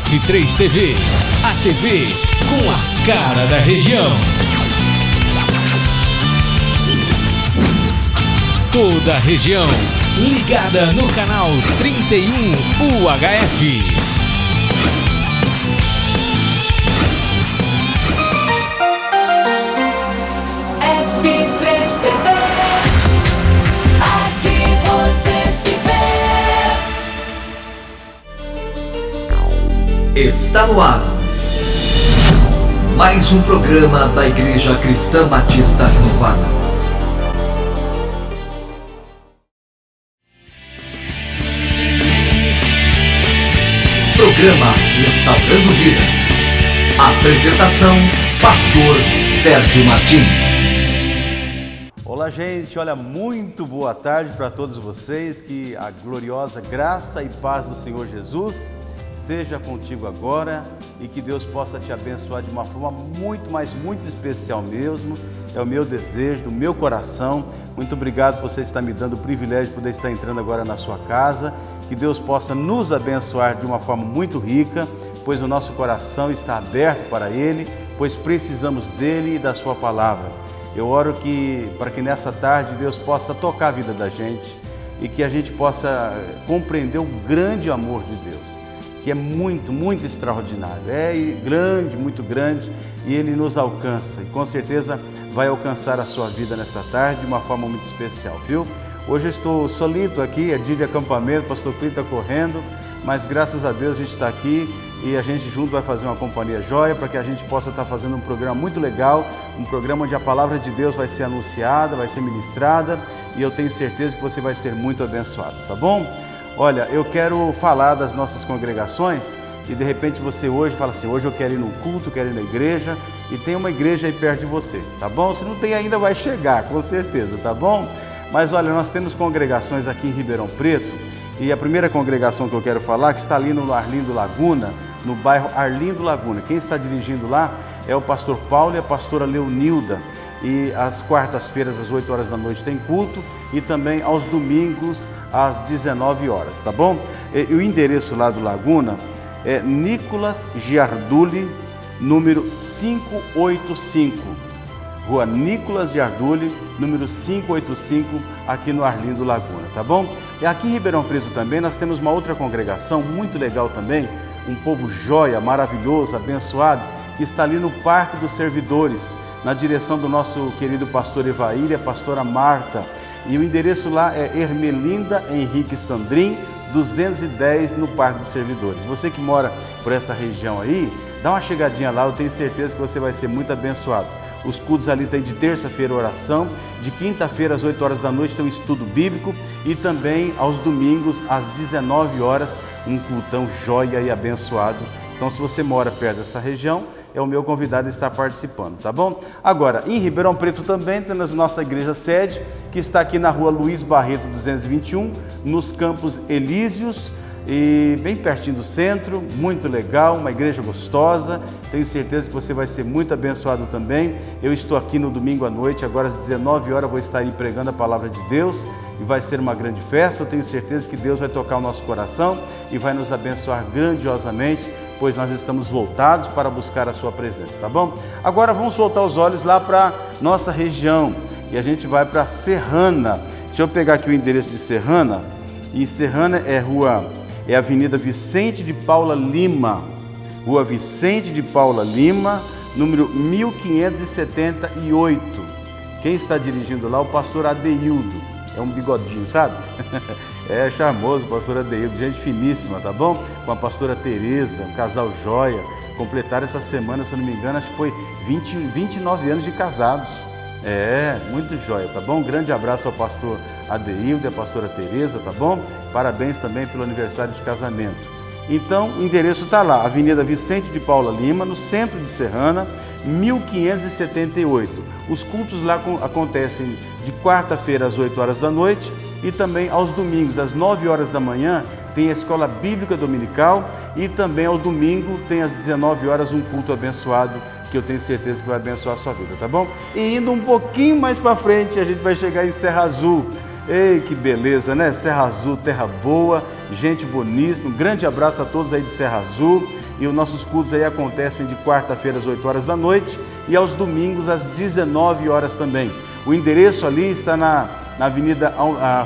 F3 TV, a TV com a cara da região. Toda a região ligada no canal 31 UHF. F3 TV, aqui você se vê. Está no ar mais um programa da Igreja Cristã Batista Renovada. Programa Restaurando Vidas. Apresentação: Pastor Sérgio Martins. Olá, gente, olha, muito boa tarde para todos vocês, que a gloriosa graça e paz do Senhor Jesus seja contigo agora e que Deus possa te abençoar de uma forma muito, mas muito especial mesmo. É o meu desejo, do meu coração. Muito obrigado por você estar me dando o privilégio de poder estar entrando agora na sua casa. Que Deus possa nos abençoar de uma forma muito rica, pois o nosso coração está aberto para Ele, pois precisamos dEle e da Sua palavra. Eu oro para que nessa tarde Deus possa tocar a vida da gente e que a gente possa compreender o grande amor de Deus, que é muito, muito extraordinário. É grande, muito grande, e Ele nos alcança e com certeza vai alcançar a sua vida nessa tarde de uma forma muito especial, viu? Hoje eu estou solito aqui, é dia de acampamento, o pastor Clito está correndo, mas graças a Deus a gente está aqui e a gente junto vai fazer uma companhia joia para que a gente possa estar fazendo um programa muito legal, um programa onde a palavra de Deus vai ser anunciada, vai ser ministrada, e eu tenho certeza que você vai ser muito abençoado, tá bom? Olha, eu quero falar das nossas congregações e de repente você hoje fala assim: hoje eu quero ir no culto, quero ir na igreja, e tem uma igreja aí perto de você, tá bom? Se não tem ainda, vai chegar, com certeza, tá bom? Mas olha, nós temos congregações aqui em Ribeirão Preto, e a primeira congregação que eu quero falar, que está ali no Arlindo Laguna, no bairro Arlindo Laguna. Quem está dirigindo lá é o pastor Paulo e a pastora Leonilda, e às quartas-feiras às 8 horas da noite tem culto, e também aos domingos às 19 horas, tá bom? E o endereço lá do Laguna é Nicolas Giardulli, número 585. Rua Nicolas Giardulli, número 585, aqui no Arlindo Laguna, tá bom? E aqui em Ribeirão Preto também nós temos uma outra congregação muito legal também, um povo joia, maravilhoso, abençoado, que está ali no Parque dos Servidores, na direção do nosso querido pastor Evair e a pastora Marta. E o endereço lá é Ermelinda Henrique Sandrin, 210, no Parque dos Servidores. Você que mora por essa região aí, dá uma chegadinha lá, eu tenho certeza que você vai ser muito abençoado. Os cultos ali tem de terça-feira oração, de quinta-feira às 8 horas da noite tem um estudo bíblico, e também aos domingos às 19 horas um cultão joia e abençoado. Então, se você mora perto dessa região, é o meu convidado a estar participando, tá bom? Agora, em Ribeirão Preto também temos nossa igreja sede, que está aqui na rua Luiz Barreto 221, nos Campos Elíseos, e bem pertinho do centro, muito legal, uma igreja gostosa. Tenho certeza que você vai ser muito abençoado também. Eu estou aqui no domingo à noite, agora às 19 horas vou estar aí pregando a palavra de Deus, e vai ser uma grande festa. Eu tenho certeza que Deus vai tocar o nosso coração e vai nos abençoar grandiosamente, pois nós estamos voltados para buscar a sua presença, tá bom? Agora vamos voltar os olhos lá para nossa região, e a gente vai para Serrana. Deixa eu pegar aqui o endereço de Serrana, e Serrana é Avenida Vicente de Paula Lima, Rua Vicente de Paula Lima, número 1578. Quem está dirigindo lá é o pastor Adeildo, é um bigodinho, sabe? É charmoso, o pastor Adeildo, gente finíssima, tá bom? Com a pastora Tereza, um casal joia, completaram essa semana, se eu não me engano, acho que foi 29 anos de casados. É, muito joia, tá bom? Um grande abraço ao pastor Adeildo e à pastora Tereza, tá bom? Parabéns também pelo aniversário de casamento. Então, o endereço está lá, Avenida Vicente de Paula Lima, no centro de Serrana, 1578. Os cultos lá acontecem de quarta-feira às 8 horas da noite, e também aos domingos, às 9 horas da manhã, tem a escola bíblica dominical, e também ao domingo tem às 19 horas um culto abençoado, que eu tenho certeza que vai abençoar a sua vida, tá bom? E indo um pouquinho mais para frente, a gente vai chegar em Serra Azul. Ei, que beleza, né? Serra Azul, terra boa, gente boníssima. Um grande abraço a todos aí de Serra Azul. E os nossos cultos aí acontecem de quarta-feira às 8 horas da noite e aos domingos às 19 horas também. O endereço ali está na Avenida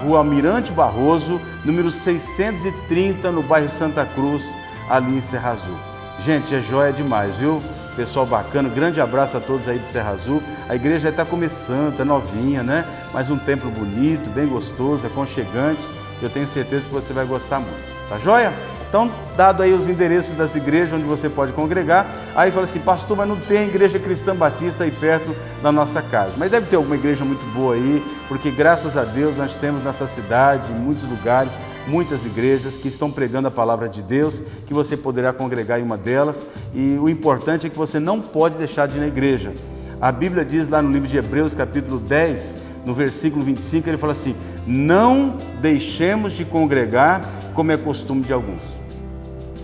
Rua Almirante Barroso, número 630, no bairro Santa Cruz, ali em Serra Azul. Gente, é joia demais, viu? Pessoal bacana, grande abraço a todos aí de Serra Azul. A igreja está começando, é novinha, né? Mas um templo bonito, bem gostoso, aconchegante. Eu tenho certeza que você vai gostar muito. Tá joia? Então, dado aí os endereços das igrejas onde você pode congregar, aí fala assim, pastor, mas não tem igreja cristã batista aí perto da nossa casa. Mas deve ter alguma igreja muito boa aí, porque graças a Deus nós temos nessa cidade, em muitos lugares, muitas igrejas que estão pregando a palavra de Deus, que você poderá congregar em uma delas. E o importante é que você não pode deixar de ir na igreja. A Bíblia diz lá no livro de Hebreus, capítulo 10, no versículo 25, ele fala assim, não deixemos de congregar como é costume de alguns.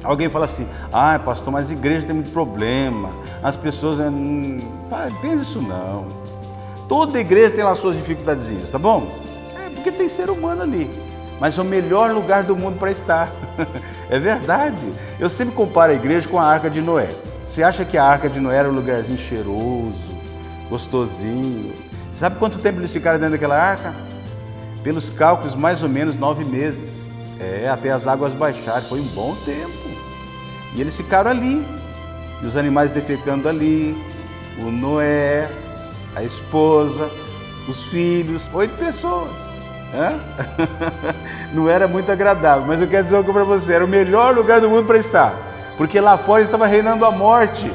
Alguém fala assim, pastor, mas a igreja tem muito problema, as pessoas, pensa isso não. Toda igreja tem lá suas dificuldadezinhas, tá bom? Porque tem ser humano ali, mas é o melhor lugar do mundo para estar. É verdade. Eu sempre comparo a igreja com a Arca de Noé. Você acha que a Arca de Noé era um lugarzinho cheiroso, gostosinho? Sabe quanto tempo eles ficaram dentro daquela arca? Pelos cálculos, mais ou menos 9 meses. Até as águas baixarem, foi um bom tempo. E eles ficaram ali, e os animais defecando ali, o Noé, a esposa, os filhos, 8 pessoas. Não era muito agradável, mas eu quero dizer uma coisa para você, era o melhor lugar do mundo para estar, porque lá fora estava reinando a morte.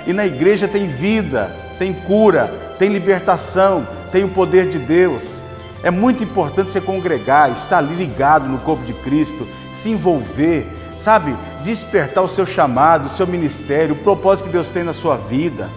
E na igreja tem vida, tem cura, tem libertação, tem o poder de Deus. É muito importante você congregar, estar ali ligado no corpo de Cristo, se envolver, sabe? Despertar o seu chamado, o seu ministério, o propósito que Deus tem na sua vida.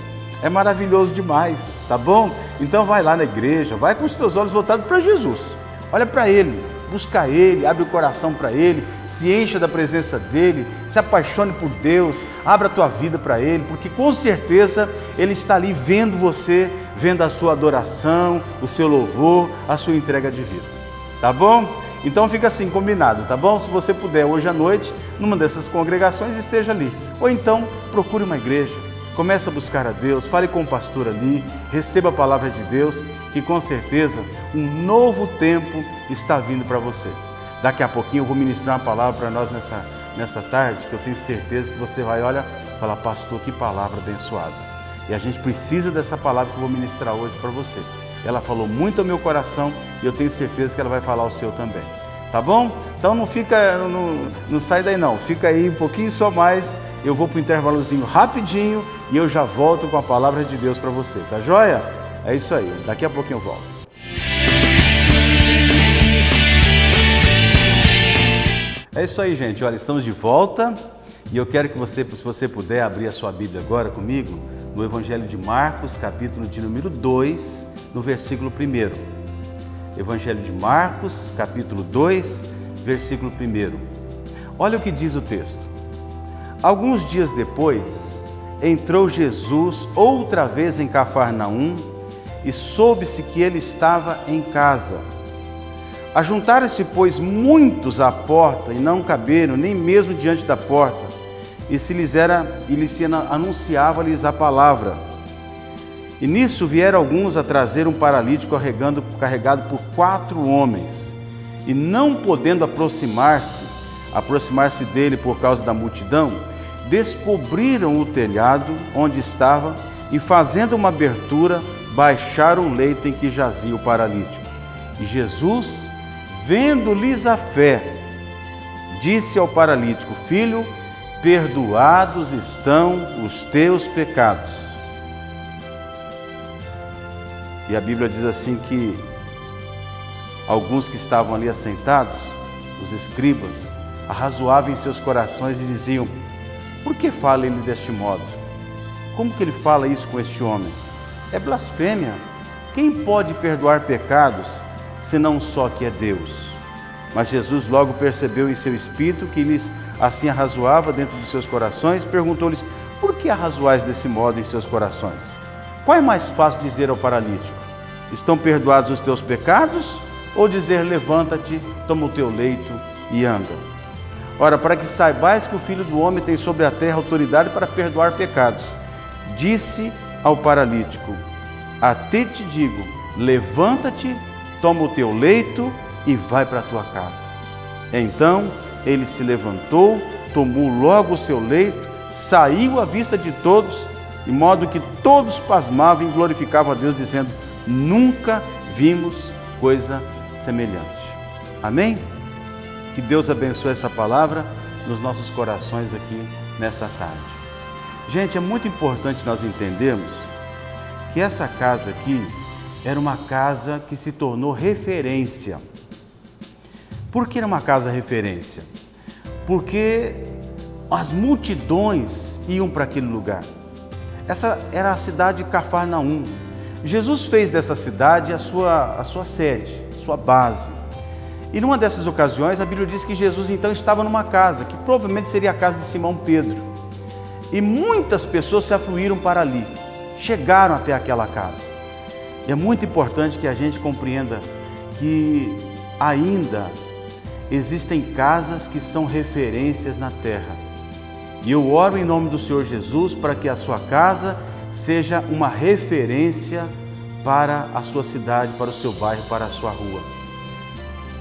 É maravilhoso demais, tá bom? Então vai lá na igreja, vai com os teus olhos voltados para Jesus. Olha para Ele, busca Ele, abre o coração para Ele, se encha da presença dEle, se apaixone por Deus, abra a tua vida para Ele, porque com certeza Ele está ali vendo você, vendo a sua adoração, o seu louvor, a sua entrega de vida, tá bom? Então fica assim, combinado, tá bom? Se você puder hoje à noite, numa dessas congregações, esteja ali, ou então procure uma igreja, comece a buscar a Deus, fale com o pastor ali, receba a palavra de Deus, que com certeza um novo tempo está vindo para você. Daqui a pouquinho eu vou ministrar uma palavra para nós nessa tarde, que eu tenho certeza que você vai, falar, pastor, que palavra abençoada. E a gente precisa dessa palavra que eu vou ministrar hoje para você. Ela falou muito ao meu coração e eu tenho certeza que ela vai falar ao seu também. Tá bom? Então não sai daí não, fica aí um pouquinho só mais. Eu vou para o intervalozinho rapidinho e eu já volto com a palavra de Deus para você, tá joia? É isso aí, daqui a pouquinho eu volto. É isso aí, gente, olha, estamos de volta e eu quero que você, se você puder, abrir a sua Bíblia agora comigo, no Evangelho de Marcos, capítulo de número 2, no versículo 1. Evangelho de Marcos, capítulo 2, versículo 1. Olha o que diz o texto. Alguns dias depois, entrou Jesus outra vez em Cafarnaum e soube-se que ele estava em casa. Ajuntaram-se, pois, muitos à porta e não caberam nem mesmo diante da porta, e lhes anunciava-lhes a palavra. E nisso vieram alguns a trazer um paralítico carregado por 4 homens, e não podendo aproximar-se dele por causa da multidão, descobriram o telhado onde estava e, fazendo uma abertura, baixaram o leito em que jazia o paralítico. E Jesus, vendo-lhes a fé, disse ao paralítico: Filho, perdoados estão os teus pecados. E a Bíblia diz assim que alguns que estavam ali assentados, os escribas, arrazoavam em seus corações e diziam: por que fala ele deste modo? Como que ele fala isso com este homem? É blasfêmia. Quem pode perdoar pecados, senão só que é Deus? Mas Jesus logo percebeu em seu espírito que lhes assim arrazoava dentro dos seus corações, perguntou-lhes: por que arrazoais desse modo em seus corações? Qual é mais fácil dizer ao paralítico: estão perdoados os teus pecados? Ou dizer: levanta-te, toma o teu leito e anda? Ora, para que saibais que o Filho do Homem tem sobre a terra autoridade para perdoar pecados, disse ao paralítico: a ti te digo, levanta-te, toma o teu leito e vai para a tua casa. Então ele se levantou, tomou logo o seu leito, saiu à vista de todos, de modo que todos pasmavam e glorificavam a Deus, dizendo: nunca vimos coisa semelhante. Amém? Que Deus abençoe essa palavra nos nossos corações aqui nessa tarde. Gente, é muito importante nós entendermos que essa casa aqui era uma casa que se tornou referência. Por que era uma casa referência? Porque as multidões iam para aquele lugar. Essa era a cidade de Cafarnaum. Jesus fez dessa cidade a sua sede, sua base. E numa dessas ocasiões, a Bíblia diz que Jesus então estava numa casa, que provavelmente seria a casa de Simão Pedro. E muitas pessoas se afluíram para ali, chegaram até aquela casa. E é muito importante que a gente compreenda que ainda existem casas que são referências na terra. E eu oro em nome do Senhor Jesus para que a sua casa seja uma referência para a sua cidade, para o seu bairro, para a sua rua.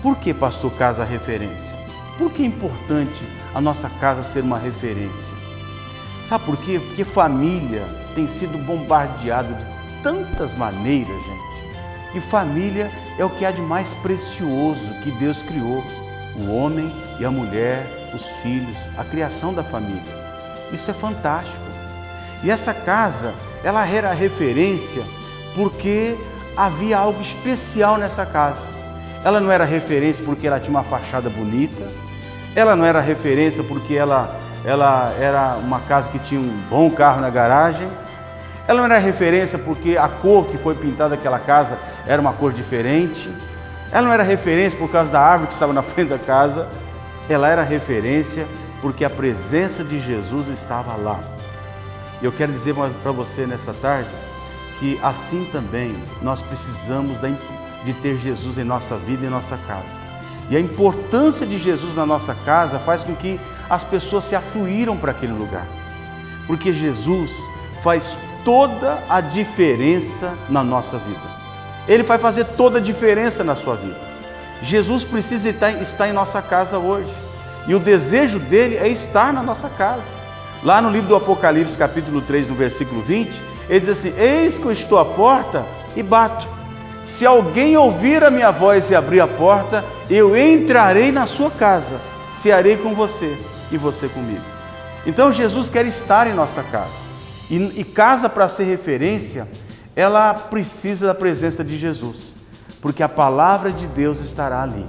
Por que, pastor, casa referência? Por que é importante a nossa casa ser uma referência? Sabe por quê? Porque família tem sido bombardeada de tantas maneiras, gente. E família é o que há de mais precioso que Deus criou. O homem e a mulher, os filhos, a criação da família. Isso é fantástico. E essa casa, ela era referência porque havia algo especial nessa casa. Ela não era referência porque ela tinha uma fachada bonita. Ela não era referência porque ela era uma casa que tinha um bom carro na garagem. Ela não era referência porque a cor que foi pintada daquela casa era uma cor diferente. Ela não era referência por causa da árvore que estava na frente da casa. Ela era referência porque a presença de Jesus estava lá. E eu quero dizer para você nessa tarde que assim também nós precisamos de ter Jesus em nossa vida e em nossa casa. E a importância de Jesus na nossa casa faz com que as pessoas se afluíram para aquele lugar. Porque Jesus faz toda a diferença na nossa vida. Ele vai fazer toda a diferença na sua vida. Jesus precisa estar em nossa casa hoje. E o desejo dele é estar na nossa casa. Lá no livro do Apocalipse, capítulo 3, no versículo 20, ele diz assim: eis que eu estou à porta e bato. Se alguém ouvir a minha voz e abrir a porta, eu entrarei na sua casa, cearei com você e você comigo. Então Jesus quer estar em nossa casa. E casa, para ser referência, ela precisa da presença de Jesus, porque a palavra de Deus estará ali.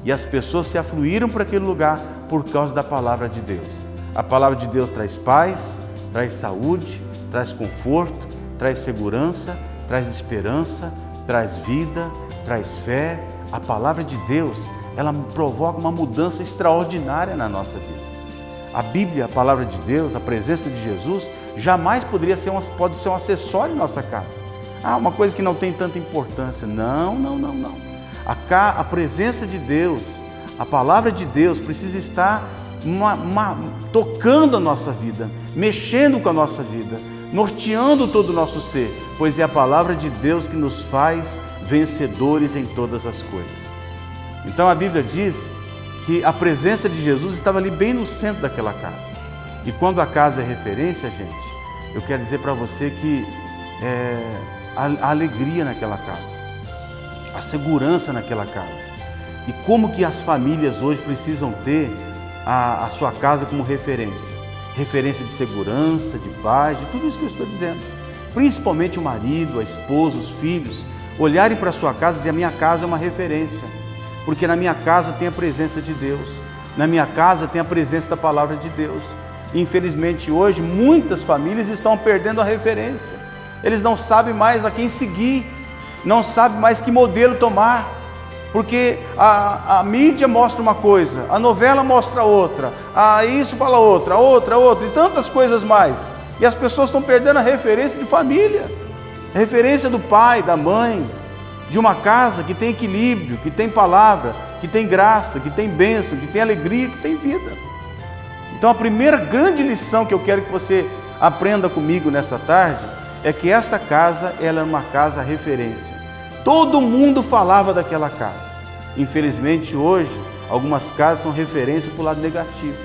E as pessoas se afluíram para aquele lugar por causa da palavra de Deus. A palavra de Deus traz paz, traz saúde, traz conforto, traz segurança, traz esperança, traz vida, traz fé. A palavra de Deus, ela provoca uma mudança extraordinária na nossa vida. A Bíblia, a palavra de Deus, a presença de Jesus, jamais pode ser um acessório em nossa casa. Uma coisa que não tem tanta importância. Não. A presença de Deus, a palavra de Deus precisa estar tocando a nossa vida, mexendo com a nossa vida, norteando todo o nosso ser, pois é a palavra de Deus que nos faz vencedores em todas as coisas. Então a Bíblia diz que a presença de Jesus estava ali bem no centro daquela casa. E quando a casa é referência, gente, eu quero dizer para você que a alegria naquela casa, a segurança naquela casa. E como que as famílias hoje precisam ter a sua casa como referência. Referência de segurança, de paz, de tudo isso que eu estou dizendo. Principalmente o marido, a esposa, os filhos, olharem para a sua casa e dizer: a minha casa é uma referência. Porque na minha casa tem a presença de Deus. Na minha casa tem a presença da palavra de Deus. Infelizmente hoje muitas famílias estão perdendo a referência. Eles não sabem mais a quem seguir, não sabem mais que modelo tomar, porque a mídia mostra uma coisa, a novela mostra outra, isso fala outra, e tantas coisas mais. E as pessoas estão perdendo a referência de família, a referência do pai, da mãe, de uma casa que tem equilíbrio, que tem palavra, que tem graça, que tem bênção, que tem alegria, que tem vida. Então a primeira grande lição que eu quero que você aprenda comigo nessa tarde é que essa casa, ela é uma casa referência. Todo mundo falava daquela casa. Infelizmente hoje, algumas casas são referência para o lado negativo.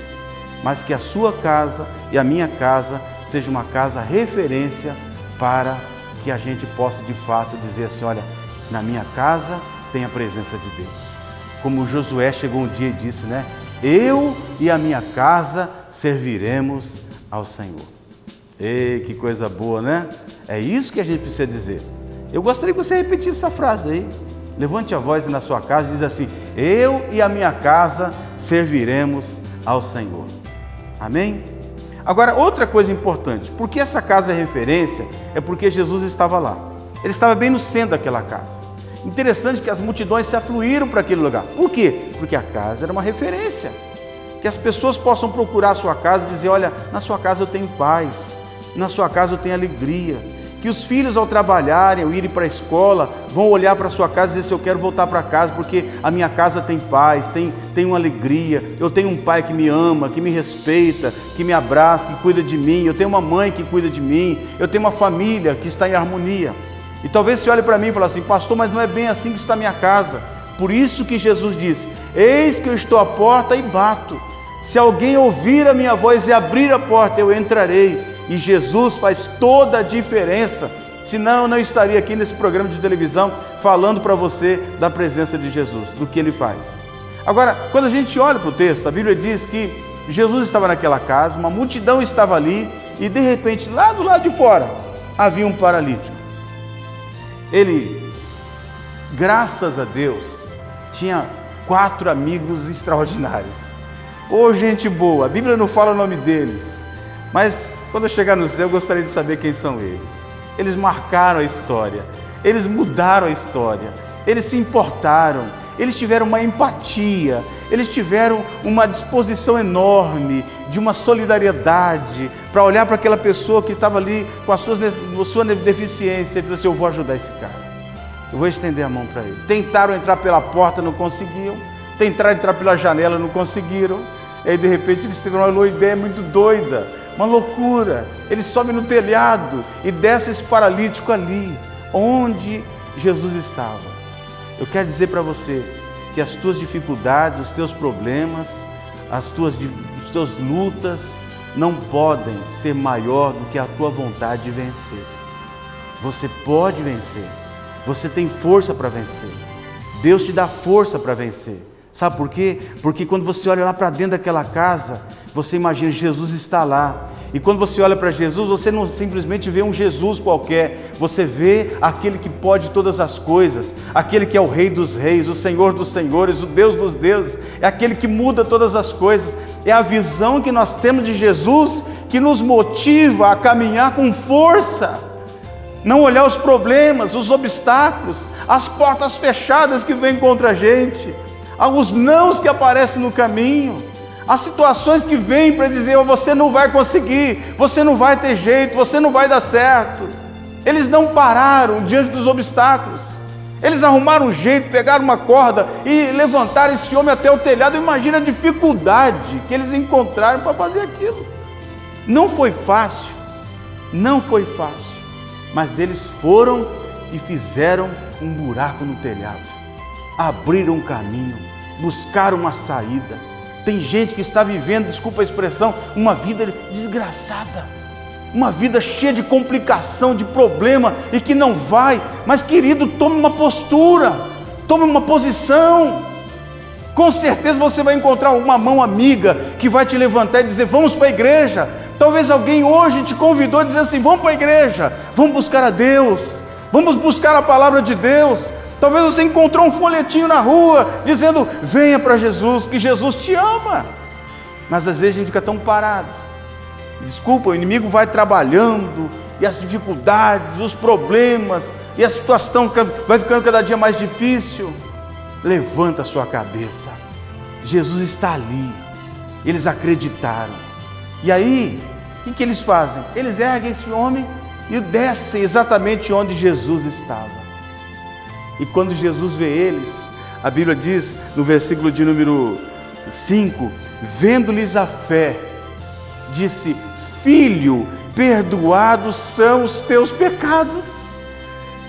Mas que a sua casa e a minha casa seja uma casa referência para que a gente possa de fato dizer assim, olha, na minha casa tem a presença de Deus. Como Josué chegou um dia e disse, né? Eu e a minha casa serviremos ao Senhor. Ei, que coisa boa, né? É isso que a gente precisa dizer. Eu gostaria que você repetisse essa frase aí. Levante a voz na sua casa e diz assim, eu e a minha casa serviremos ao Senhor. Amém? Agora, outra coisa importante, porque essa casa é referência, é porque Jesus estava lá. Ele estava bem no centro daquela casa. Interessante que as multidões se afluíram para aquele lugar. Por quê? Porque a casa era uma referência. Que as pessoas possam procurar a sua casa e dizer, olha, na sua casa eu tenho paz, na sua casa eu tenho alegria. Que os filhos ao trabalharem, ao irem para a escola, vão olhar para a sua casa e dizer, se eu quero voltar para casa, porque a minha casa tem paz, tem uma alegria, eu tenho um pai que me ama, que me respeita, que me abraça, que cuida de mim, eu tenho uma mãe que cuida de mim, eu tenho uma família que está em harmonia. E talvez você olhe para mim e fale assim, pastor, mas não é bem assim que está a minha casa. Por isso que Jesus disse, eis que eu estou à porta e bato. Se alguém ouvir a minha voz e abrir a porta, eu entrarei. E Jesus faz toda a diferença. Senão eu não estaria aqui nesse programa de televisão falando para você da presença de Jesus, do que Ele faz. Agora, quando a gente olha para o texto, a Bíblia diz que Jesus estava naquela casa, uma multidão estava ali, e de repente, lá do lado de fora, havia um paralítico. Ele, graças a Deus, tinha 4 amigos extraordinários. Ô, gente boa, a Bíblia não fala o nome deles, mas quando eu chegar no céu, eu gostaria de saber quem são eles. Eles marcaram a história, eles mudaram a história, eles se importaram, eles tiveram uma empatia, eles tiveram uma disposição enorme, de uma solidariedade, para olhar para aquela pessoa que estava ali com a sua deficiência e dizer assim, eu vou ajudar esse cara, eu vou estender a mão para ele. Tentaram entrar pela porta, não conseguiam, tentaram entrar pela janela, não conseguiram, e aí de repente eles tiveram uma ideia muito doida, uma loucura. Ele sobe no telhado e desce esse paralítico ali, onde Jesus estava. Eu quero dizer para você que as tuas dificuldades, os teus problemas, as tuas lutas não podem ser maior do que a tua vontade de vencer. Você pode vencer, você tem força para vencer. Deus te dá força para vencer. Sabe por quê? Porque quando você olha lá para dentro daquela casa, você imagina, Jesus está lá. E quando você olha para Jesus, você não simplesmente vê um Jesus qualquer, você vê aquele que pode todas as coisas, aquele que é o Rei dos Reis, o Senhor dos Senhores, o Deus dos deuses, é aquele que muda todas as coisas. É a visão que nós temos de Jesus que nos motiva a caminhar com força, não olhar os problemas, os obstáculos, as portas fechadas que vêm contra a gente, os nãos que aparecem no caminho, as situações que vêm para dizer, oh, você não vai conseguir, você não vai ter jeito, você não vai dar certo. Eles não pararam diante dos obstáculos, eles arrumaram um jeito, pegaram uma corda e levantaram esse homem até o telhado. Imagina a dificuldade que eles encontraram para fazer aquilo. Não foi fácil, mas eles foram e fizeram um buraco no telhado, abriram um caminho, buscaram uma saída. Tem gente que está vivendo, desculpa a expressão, uma vida desgraçada, uma vida cheia de complicação, de problema, e que não vai. Mas querido, tome uma postura, tome uma posição. Com certeza você vai encontrar uma mão amiga que vai te levantar e dizer, vamos para a igreja. Talvez alguém hoje te convidou dizendo assim, vamos para a igreja, vamos buscar a Deus, vamos buscar a palavra de Deus. Talvez você encontrou um folhetinho na rua, dizendo, venha para Jesus, que Jesus te ama. Mas às vezes a gente fica tão parado. Desculpa, o inimigo vai trabalhando, e as dificuldades, os problemas, e a situação vai ficando cada dia mais difícil. Levanta a sua cabeça, Jesus está ali, eles acreditaram. E aí, o que eles fazem? Eles erguem esse homem e descem exatamente onde Jesus estava. E quando Jesus vê eles, A Bíblia diz no versículo de número 5: vendo-lhes a fé, disse: filho, perdoados são os teus pecados.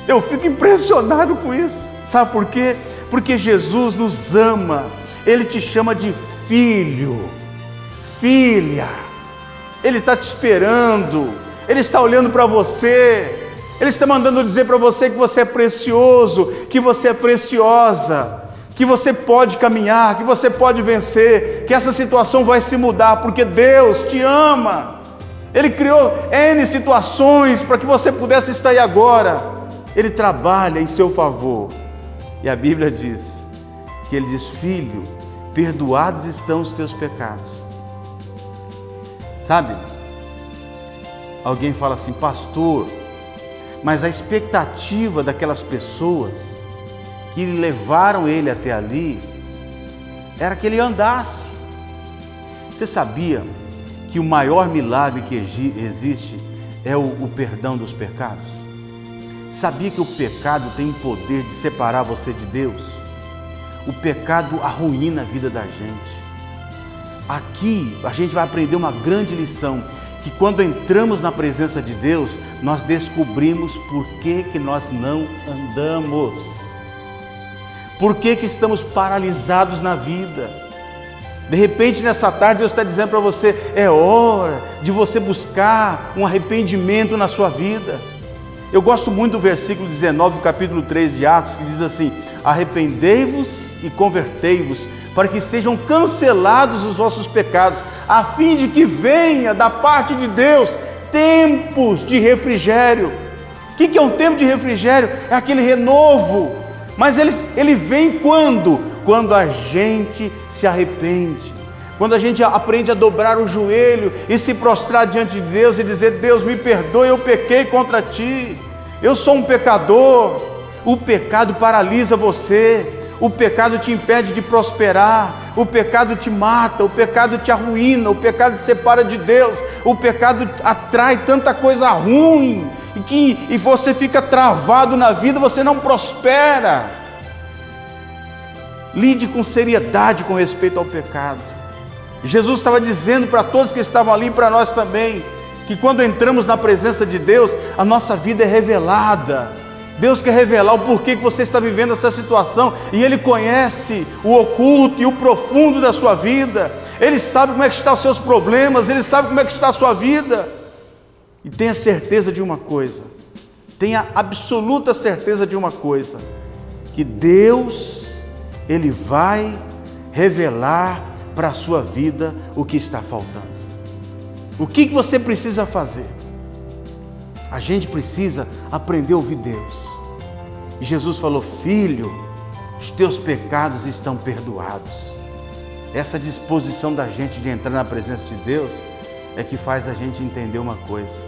Eu fico impressionado com isso. Sabe por quê? Porque Jesus nos ama. Ele te chama de filho, filha. Ele está te esperando. Ele está olhando para você. Ele está mandando dizer para você que você é precioso, que você é preciosa, que você pode caminhar, que você pode vencer, que essa situação vai se mudar, porque Deus te ama. Ele criou N situações para que você pudesse estar aí agora. Ele trabalha em seu favor. E a Bíblia diz que Ele diz: filho, perdoados estão os teus pecados. Sabe? Alguém fala assim: pastor, mas a expectativa daquelas pessoas que levaram ele até ali era que ele andasse. Você sabia que o maior milagre que existe é o perdão dos pecados? Sabia que o pecado tem o poder de separar você de Deus? O pecado arruína a vida da gente. Aqui a gente vai aprender uma grande lição, que quando entramos na presença de Deus, nós descobrimos por que nós não andamos. Por que estamos paralisados na vida? De repente, nessa tarde, Deus está dizendo para você: é hora de você buscar um arrependimento na sua vida. Eu gosto muito do versículo 19 do capítulo 3 de Atos, que diz assim: arrependei-vos e convertei-vos, para que sejam cancelados os vossos pecados, a fim de que venha da parte de Deus tempos de refrigério. O que é um tempo de refrigério? É aquele renovo. Mas ele vem quando? Quando a gente se arrepende. Quando a gente aprende a dobrar o joelho e se prostrar diante de Deus e dizer: Deus, me perdoe, eu pequei contra Ti, eu sou um pecador. O pecado paralisa você, o pecado te impede de prosperar, o pecado te mata, o pecado te arruína, o pecado te separa de Deus, o pecado atrai tanta coisa ruim, e você fica travado na vida, você não prospera. Lide com seriedade com respeito ao pecado. Jesus estava dizendo para todos que estavam ali, e para nós também, que quando entramos na presença de Deus, a nossa vida é revelada. Deus quer revelar o porquê que você está vivendo essa situação, e Ele conhece o oculto e o profundo da sua vida. Ele sabe como é que estão os seus problemas, Ele sabe como é que está a sua vida. E tenha certeza de uma coisa, tenha absoluta certeza de uma coisa, que Deus, Ele vai revelar para a sua vida o que está faltando. O que você precisa fazer? A gente precisa aprender a ouvir Deus. E Jesus falou: filho, os teus pecados estão perdoados. Essa disposição da gente de entrar na presença de Deus é que faz a gente entender uma coisa: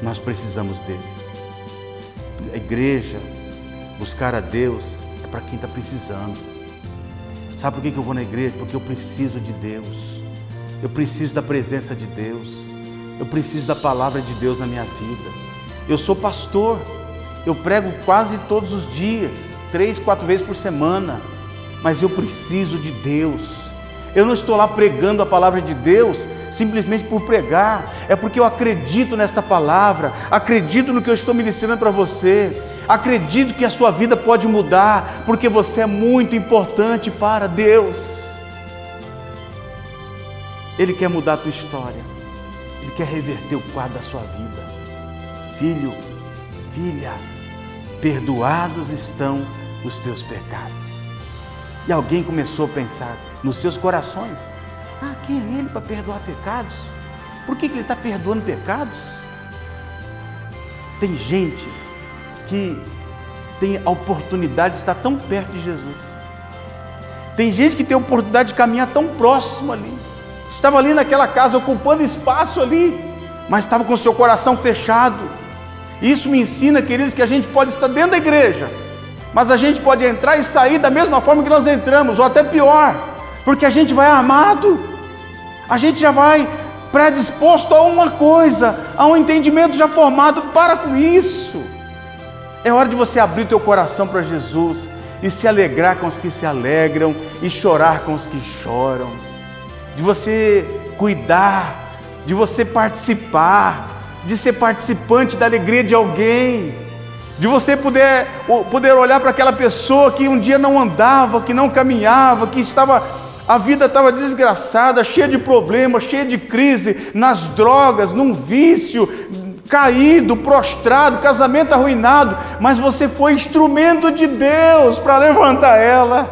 nós precisamos dele. A igreja, buscar a Deus, é para quem está precisando. Sabe por que eu vou na igreja? Porque eu preciso de Deus. Eu preciso da presença de Deus. Eu preciso da palavra de Deus na minha vida. Eu sou pastor. Eu prego quase todos os dias, 3, 4 vezes por semana. Mas eu preciso de Deus. Eu não estou lá pregando a palavra de Deus simplesmente por pregar. É porque eu acredito nesta palavra. Acredito no que eu estou ministrando para você. Acredito que a sua vida pode mudar, porque você é muito importante para Deus. Ele quer mudar a tua história. Ele quer reverter o quadro da sua vida. Filho, filha, perdoados estão os teus pecados. E alguém começou a pensar nos seus corações: quem é Ele para perdoar pecados? Por que Ele está perdoando pecados? Tem gente que tem a oportunidade de estar tão perto de Jesus. Tem gente que tem a oportunidade de caminhar tão próximo ali. Estava ali naquela casa, ocupando espaço ali, mas estava com o seu coração fechado. Isso me ensina, queridos, que a gente pode estar dentro da igreja, mas a gente pode entrar e sair da mesma forma que nós entramos, ou até pior, porque a gente vai armado, a gente já vai predisposto a uma coisa, a um entendimento já formado. Para com isso. É hora de você abrir o teu coração para Jesus. e se alegrar com os que se alegram, e chorar com os que choram, de você cuidar, de você participar, de ser participante da alegria de alguém, de você poder olhar para aquela pessoa que um dia não andava, que não caminhava, que a vida estava desgraçada, cheia de problemas, cheia de crise, nas drogas, num vício, caído, prostrado, casamento arruinado, mas você foi instrumento de Deus para levantar ela,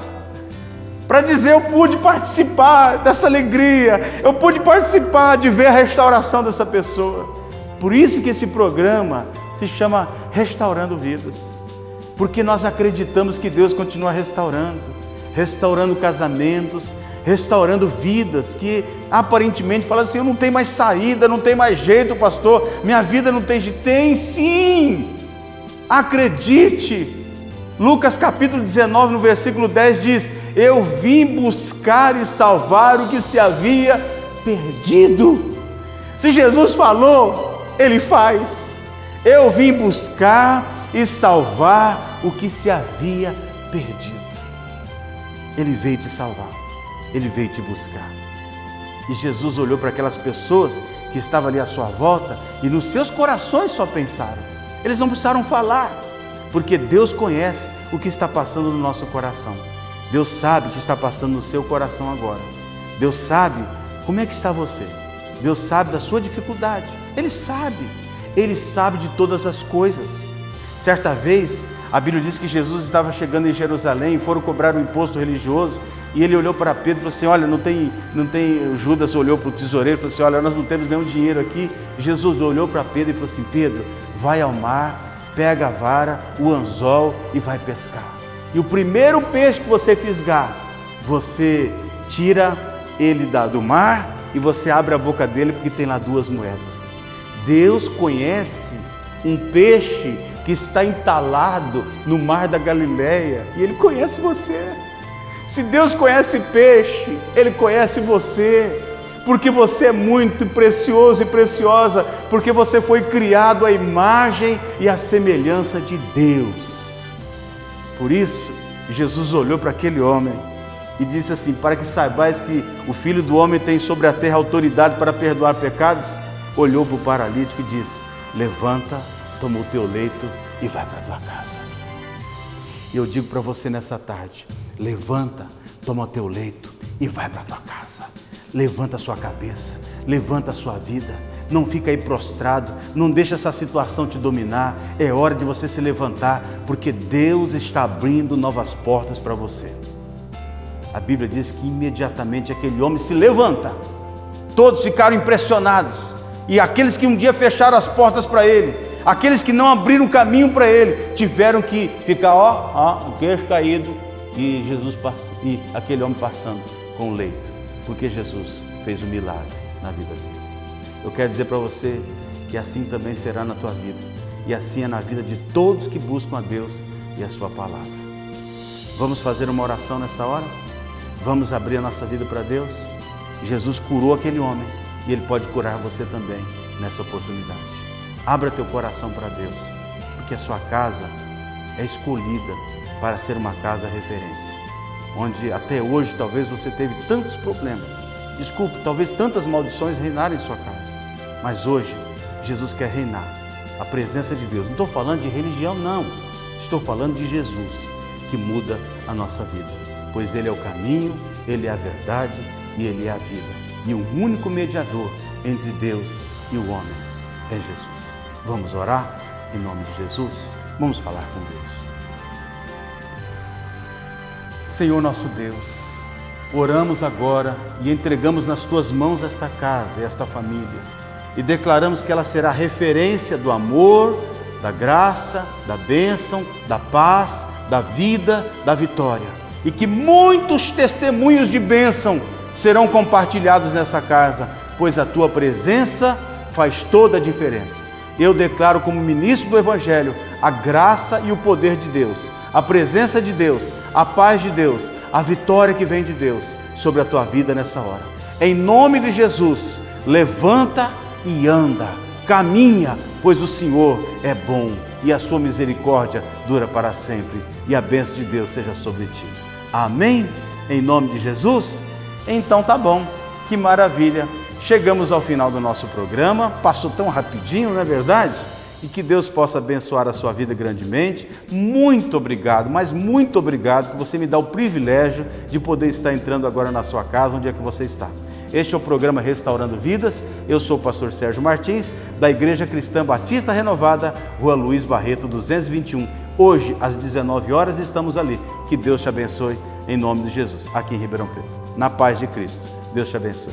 para dizer: eu pude participar dessa alegria, eu pude participar de ver a restauração dessa pessoa. Por isso que esse programa se chama Restaurando Vidas, porque nós acreditamos que Deus continua restaurando casamentos, restaurando vidas que aparentemente falam assim: eu não tenho mais saída, não tem mais jeito, pastor, minha vida não tem jeito. Tem sim, acredite. Lucas capítulo 19, no versículo 10 diz: eu vim buscar e salvar o que se havia perdido. Se Jesus falou, Ele faz. Eu vim buscar e salvar o que se havia perdido. Ele veio te salvar, Ele veio te buscar. E Jesus olhou para aquelas pessoas que estavam ali à sua volta e nos seus corações só pensaram. Eles não precisaram falar, porque Deus conhece o que está passando no nosso coração. Deus sabe o que está passando no seu coração agora. Deus sabe como é que está você. Deus sabe da sua dificuldade. Ele sabe de todas as coisas. Certa vez, a Bíblia diz que Jesus estava chegando em Jerusalém e foram cobrar um imposto religioso, e ele olhou para Pedro e falou assim: olha, não tem, Judas olhou para o tesoureiro e falou assim: olha, nós não temos nenhum dinheiro aqui. Jesus olhou para Pedro e falou assim: Pedro, vai ao mar, pega a vara, o anzol e vai pescar. E o primeiro peixe que você fisgar, você tira ele do mar e você abre a boca dele, porque tem lá 2 moedas. Deus conhece um peixe que está entalado no mar da Galileia, e Ele conhece você. Se Deus conhece peixe, Ele conhece você, porque você é muito precioso e preciosa, porque você foi criado à imagem e à semelhança de Deus. Por isso, Jesus olhou para aquele homem e disse assim: para que saibais que o Filho do Homem tem sobre a terra autoridade para perdoar pecados, olhou para o paralítico e disse: levanta, toma o teu leito e vai para a tua casa. E eu digo para você nessa tarde: levanta, toma o teu leito e vai para a tua casa. Levanta a sua cabeça, levanta a sua vida, não fica aí prostrado, não deixa essa situação te dominar. É hora de você se levantar, porque Deus está abrindo novas portas para você. A Bíblia diz que imediatamente aquele homem se levanta. Todos ficaram impressionados, e aqueles que um dia fecharam as portas para ele, aqueles que não abriram caminho para ele, tiveram que ficar o queixo caído, e e aquele homem passando com o leito, porque Jesus fez um milagre na vida dele. Eu quero dizer para você que assim também será na tua vida, e assim é na vida de todos que buscam a Deus e a sua palavra. Vamos fazer uma oração nesta hora? Vamos abrir a nossa vida para Deus? Jesus curou aquele homem, e Ele pode curar você também nessa oportunidade. Abra teu coração para Deus, porque a sua casa é escolhida para ser uma casa referência, onde até hoje talvez você teve tantos problemas, talvez tantas maldições reinarem em sua casa, mas hoje Jesus quer reinar, a presença de Deus. Não estou falando de religião, não, estou falando de Jesus, que muda a nossa vida, pois Ele é o caminho, Ele é a verdade e Ele é a vida, e o único mediador entre Deus e o homem é Jesus. Vamos orar em nome de Jesus? Vamos falar com Deus. Senhor nosso Deus, oramos agora e entregamos nas Tuas mãos esta casa e esta família, e declaramos que ela será referência do amor, da graça, da bênção, da paz, da vida, da vitória, e que muitos testemunhos de bênção serão compartilhados nessa casa, pois a Tua presença faz toda a diferença. Eu declaro como ministro do Evangelho a graça e o poder de Deus, a presença de Deus, a paz de Deus, a vitória que vem de Deus sobre a tua vida nessa hora. Em nome de Jesus, levanta e anda, caminha, pois o Senhor é bom e a sua misericórdia dura para sempre e a bênção de Deus seja sobre ti. Amém? Em nome de Jesus? Então tá bom, que maravilha. Chegamos ao final do nosso programa, passou tão rapidinho, não é verdade? E que Deus possa abençoar a sua vida grandemente. Muito obrigado, mas muito obrigado que você me dá o privilégio de poder estar entrando agora na sua casa, onde é que você está. Este é o programa Restaurando Vidas. Eu sou o pastor Sérgio Martins, da Igreja Cristã Batista Renovada, Rua Luiz Barreto 221. Hoje, às 19 horas, estamos ali. Que Deus te abençoe, em nome de Jesus, aqui em Ribeirão Preto. Na paz de Cristo. Deus te abençoe.